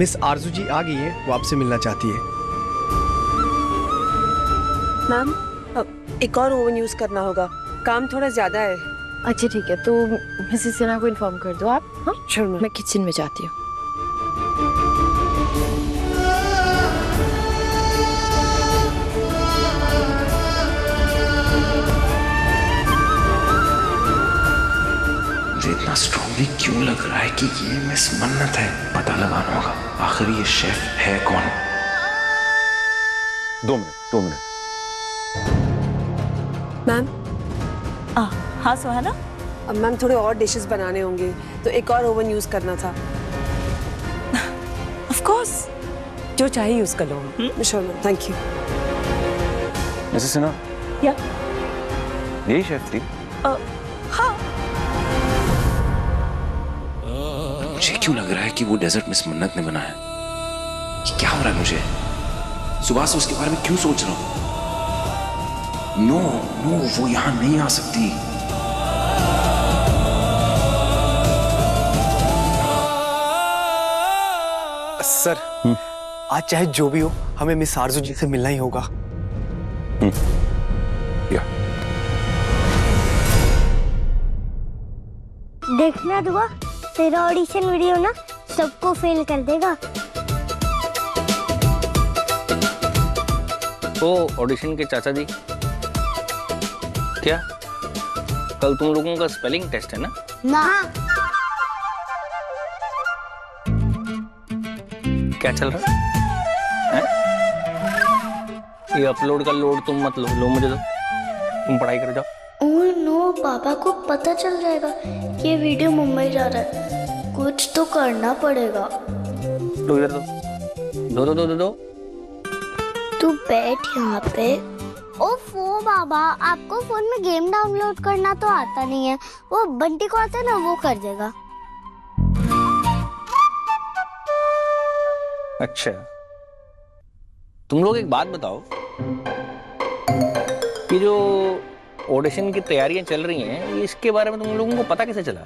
Miss आरजू जी आ गई हैं, वो आपसे मिलना चाहती है। मैम, एक और ओवन यूज करना होगा, काम थोड़ा ज्यादा है। अच्छा ठीक है, तो मिसेस सिन्हा को इन्फॉर्म कर दो आप। हाँ श्योर मैं किचन में जाती हूँ। मुझे इतना स्ट्रांगली क्यों लग रहा है कि ये मिस मन्नत है। पता लगाना होगा आखिर ये शेफ है कौन। 2 मिनट। मैम, हाँ सुहाना, अब मैम थोड़े और डिशेस बनाने होंगे, तो एक और ओवन यूज करना था। ऑफ कोर्स, जो चाहिए यूज कर लो। Sure ma'am, thank you. Mrs Sinha, या यही शेफ थी? हाँ, मुझे क्यों लग रहा है कि वो डेजर्ट मिस मन्नत ने बनाया। ये क्या हो रहा है मुझे? सुबह से उसके बारे में क्यों सोच रहा हूं? नो, वो यहां नहीं आ सकती। सर, आज चाहे जो भी हो, हमें मिस आरजू जी से मिलना ही होगा। या देखना दुआ, तेरा ऑडिशन वीडियो ना सबको फेल कर देगा। तो ऑडिशन के चाचा जी, क्या कल तुम लोगों का स्पेलिंग टेस्ट है ना? ना, क्या चल रहा है? ये अपलोड का लोड तुम मत लो मुझे दो, तुम पढ़ाई कर जाओ। ओह नो, पापा को पता चल जाएगा कि ये वीडियो मुंबई जा रहा है। कुछ तो करना पड़ेगा। लो इधर दो। तू बैठ यहाँ पे। ओफो बाबा, आपको फोन में गेम डाउनलोड करना तो आता नहीं है। वो बंटी को आता है ना, वो कर देगा। अच्छा, तुम लोग एक बात बताओ कि जो ऑडिशन की तैयारियां चल रही हैं, इसके बारे में तुम लोगों को पता कैसे चला?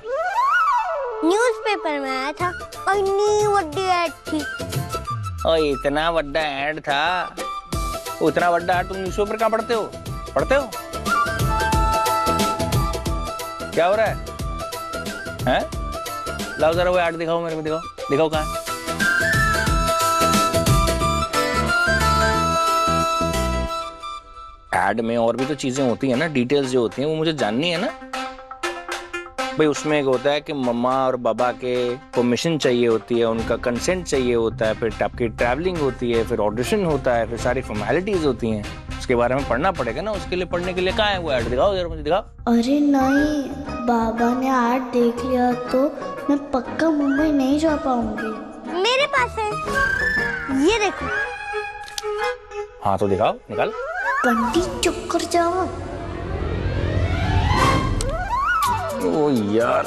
न्यूज़पेपर में आया था और इतनी बड़ी ऐड थी। और इतना बड़ा ऐड था, उतना बड़ा ऐड तुम न्यूज़पेपर कहाँ पढ़ते हो? क्या हो रहा है? हैं? लाओ जरा वो ऐड दिखाओ, मेरे को दिखाओ कहाँ है? ऐड में और भी तो चीजें होती हैं ना, डिटेल्स जो होती हैं वो मुझे जाननी है ना भाई। उसमें एक होता है कि मम्मा और पापा के परमिशन चाहिए होती है, उनका कंसेंट चाहिए होता है, फिर आपकी ट्रैवलिंग होती है, फिर ऑडिशन होता है, फिर सारी फॉर्मेलिटीज होती हैं। उसके बारे में पढ़ना पड़ेगा ना, उसके लिए पढ़ने के लिए कहाँ है वो ऐड? दिखाओ जरा मुझे, दिखाओ। अरे नहीं, बाबा ने ऐड देख लिया तो मैं पक्का मुंबई नहीं जा पाऊंगी। मेरे पास है, ये देखो। हाँ तो दिखाओ, निकाल। बंटी चुप कर जाओ। ओ यार,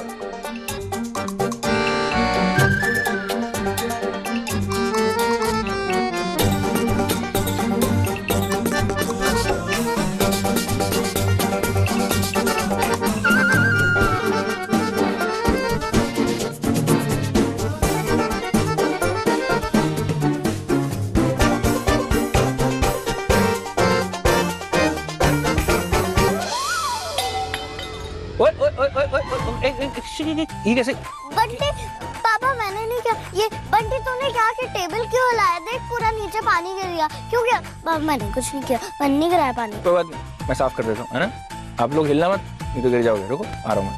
ये कैसे? बंटी, पापा मैंने नहीं किया ये। बंटी तूने क्या कि टेबल क्यों हिलाया? देख पूरा नीचे पानी गिर गया। क्यों गया? पापा मैंने कुछ नहीं किया, मैंने नहीं गिराया पानी। कोई बात नहीं, मैं साफ कर देता हूँ, है ना? आप लोग हिलना मत, नहीं तो गिर जाओगे। रुको, आ रहा हूँ मैं।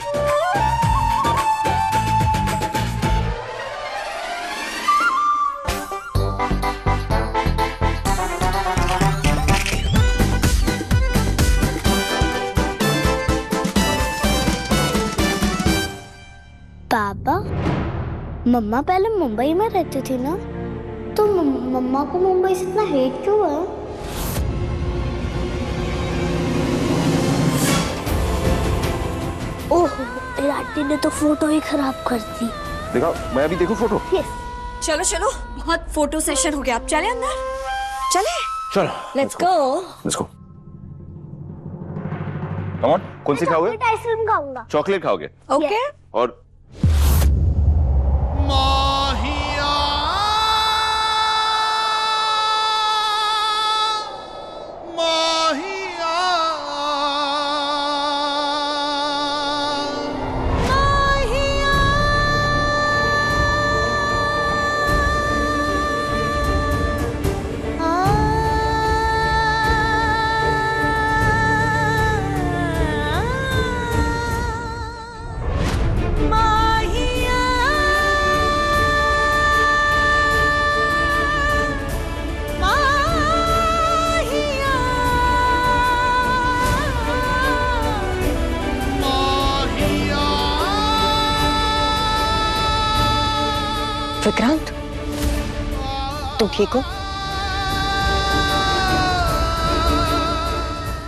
पापा, मम्मा पहले मुंबई में रहती थी ना, तो मम्मा को मुंबई से इतना हेट क्यों है? ओह, आंटी ने तो फोटो ही खराब कर दी। दिखाओ, मैं अभी देखूं फोटो। यस। चलो, बहुत फोटो सेशन हो गया, आप चले अंदर। चलो, लेट्स गो। कम ऑन, कौन सी खाओगे? चॉकलेट आइसक्रीम खाऊंगा। चॉकलेट खाओगे? ओके। और विक्रांत, तुम ठीक हो?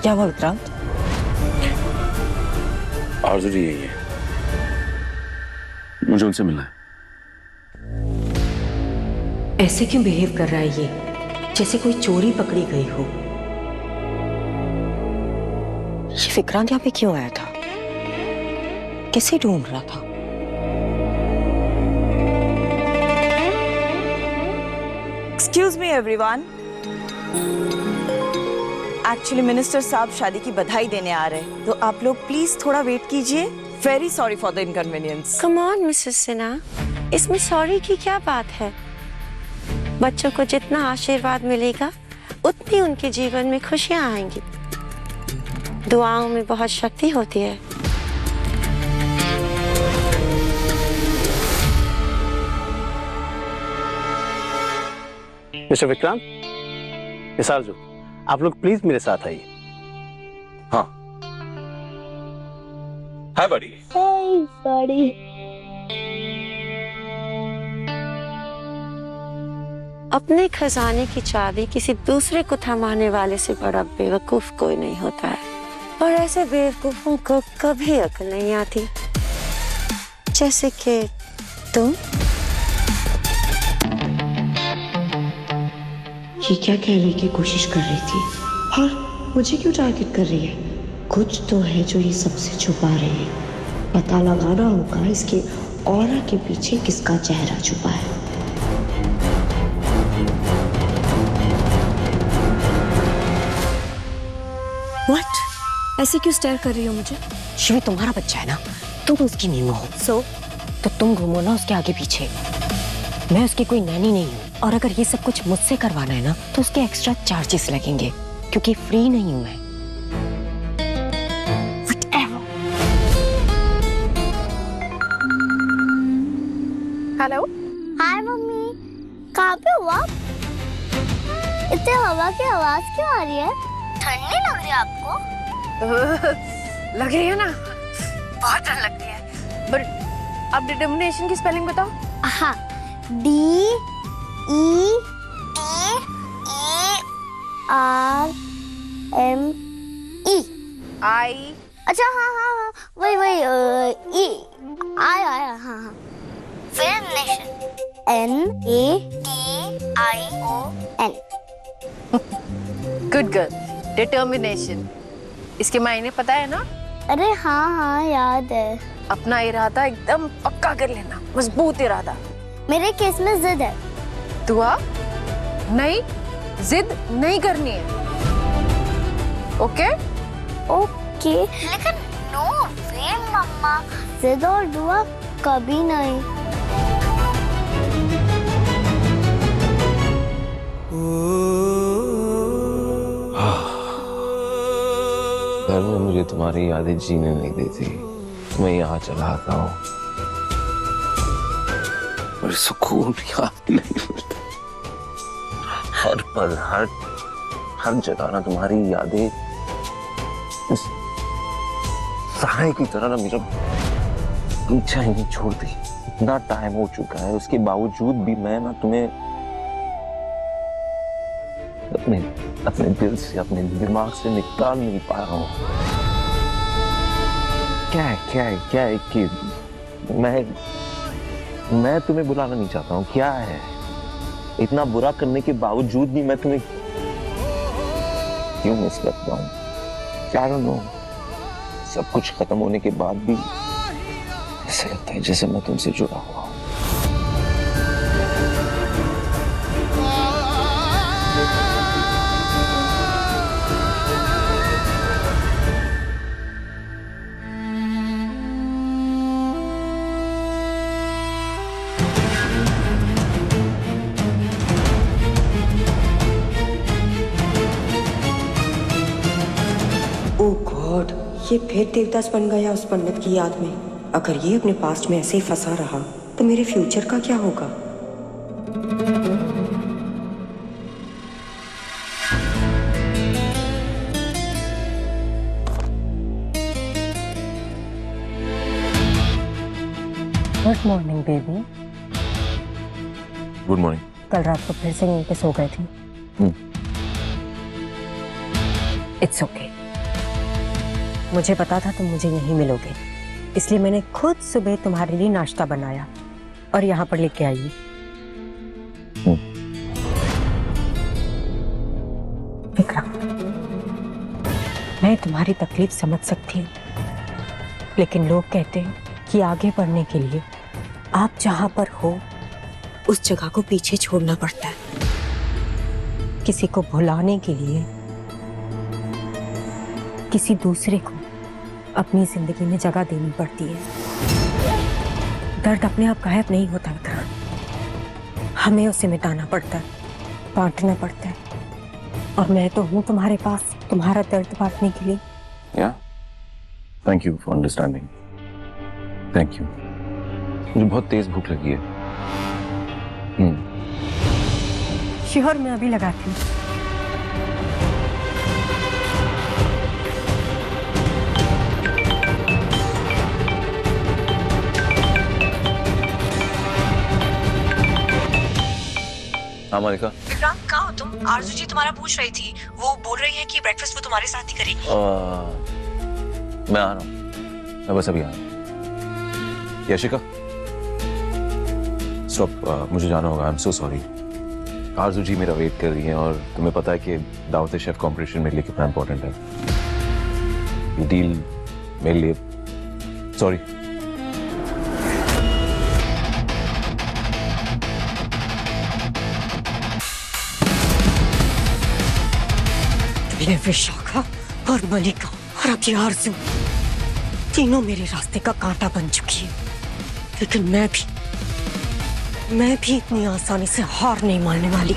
क्या हुआ विक्रांत? आरज़ू जी यही है, मुझे उनसे मिलना है। ऐसे क्यों बिहेव कर रहा है ये, जैसे कोई चोरी पकड़ी गई हो? ये विक्रांत यहाँ पे क्यों आया था? किसे ढूंढ रहा था? Excuse me everyone, actually minister साहब शादी की बधाई देने आ रहे हैं, तो आप लोग प्लीज थोड़ा वेट कीजिए। Very sorry for the inconvenience. Come on Mrs Sinha, इसमें सॉरी की क्या बात है? बच्चों को जितना आशीर्वाद मिलेगा उतनी उनके जीवन में खुशियां आएंगी। दुआओं में बहुत शक्ति होती है। मिस्टर विक्रांत, मिस आरज़ू, आप लोग प्लीज मेरे साथ आइए। हाँ। हाय बड़ी। बड़ी अपने खजाने की चाबी किसी दूसरे को थमाने वाले से बड़ा बेवकूफ कोई नहीं होता है, और ऐसे बेवकूफों को कभी अकल नहीं आती, जैसे कि तुम। ये क्या कहने की कोशिश कर रही थी, और मुझे क्यों टारगेट कर रही है? कुछ तो है जो ये सबसे छुपा रही है। पता लगाना होगा इसके ऑरा के पीछे किसका चेहरा छुपा है। What? ऐसे क्यों स्टेयर कर रही हो मुझे? शिवी तुम्हारा बच्चा है ना, तुम उसकी नीमो हो। तो तुम घूमो ना उसके आगे पीछे। मैं उसकी कोई नैनी नहीं हूँ, और अगर ये सब कुछ मुझसे करवाना है ना तो उसके एक्स्ट्रा चार्जेस लगेंगे, क्योंकि फ्री नहीं हूँ मैं। हेलो। हाय मम्मी, कहाँ पे हो आप? इतने हवा की आवाज क्यों आ रही है? ठंड नहीं लग रही आपको? लग रही है ना, बहुत डर लगती है। बट आप डिटर्मिनेशन की स्पेलिंग बताओ। हाँ, DETERMINE। आई। अच्छा हाँ, वही E आया हाँ। फिर nation NATION। Good girl, determination. इसके मायने पता है ना? अरे हाँ याद है। अपना इरादा एकदम पक्का कर लेना, मजबूत इरादा। मेरे केस में जिद है। दुआ नहीं, जिद नहीं करनी है। ओके? ओके, लेकिन नो वे मम्मा, जिद और दुआ कभी नहीं। घर में मुझे तुम्हारी यादें जीने नहीं देती, तो मैं यहाँ चला आता हूँ और सुकून याद नहीं मिलता। हर पल हर जगह ना तुम्हारी यादें सहाय की तरह ना मेरा पीछा ही नहीं छोड़ती। इतना टाइम हो चुका है, उसके बावजूद भी मैं ना तुम्हें अपने दिल से, अपने दिमाग से निकाल नहीं पा रहा हूँ। क्या है कि मैं तुम्हें बुलाना नहीं चाहता हूँ। क्या है, इतना बुरा करने के बावजूद भी मैं तुम्हें क्यों मिस करता हूँ? I don't know। सब कुछ खत्म होने के बाद भी ऐसा लगता है जैसे मैं तुमसे जुड़ा हुआ हूँ। ओह गॉड, ये फिर देवदास बन गया उस पंडित की याद में। अगर ये अपने पास्ट में ऐसे ही फंसा रहा तो मेरे फ्यूचर का क्या होगा? Good morning baby. Good morning. कल रात को फिर से यहीं पे सो गए थे। It's okay. मुझे पता था तुम मुझे यहीं मिलोगे, इसलिए मैंने खुद सुबह तुम्हारे लिए नाश्ता बनाया और यहाँ पर लेके आई। विक्रम, मैं तुम्हारी तकलीफ समझ सकती हूँ, लेकिन लोग कहते हैं कि आगे बढ़ने के लिए आप जहां पर हो उस जगह को पीछे छोड़ना पड़ता है। किसी को भुलाने के लिए किसी दूसरे को अपनी जिंदगी में जगह देनी पड़ती है। दर्द अपने आप गायब नहीं होता विक्रम, हमें उसे मिटाना पड़ता है, बांटना पड़ता है। और मैं तो हूं तुम्हारे पास तुम्हारा दर्द बांटने के लिए। Thank you for understanding. Thank you. मुझे बहुत तेज भूख लगी है। श्योर, मैं अभी लगाती हूँ। हाँ मालिका। विक्रांत, कहाँ हो तुम? आरजू जी तुम्हारा पूछ रही थी, वो बोल रही है कि ब्रेकफास्ट वो तुम्हारे साथ ही करेगी। मैं आ रहा हूँ, मैं बस अभी आ रहा हूँ। यशिका, स्टॉप, मुझे जाना होगा। I am so sorry. आरजू जी मेरा वेट कर रही हैं और तुम्हें पता है कि दावत शेफ कंपटीशन मेरे लिए कितना इंपॉर्टेंट है। ये डील मेरे लिए, सॉरी। विशाखा और मलिका और अब ये आरज़ू, तीनों मेरे रास्ते का कांटा बन चुकी है, लेकिन मैं भी इतनी आसानी से हार नहीं मानने वाली।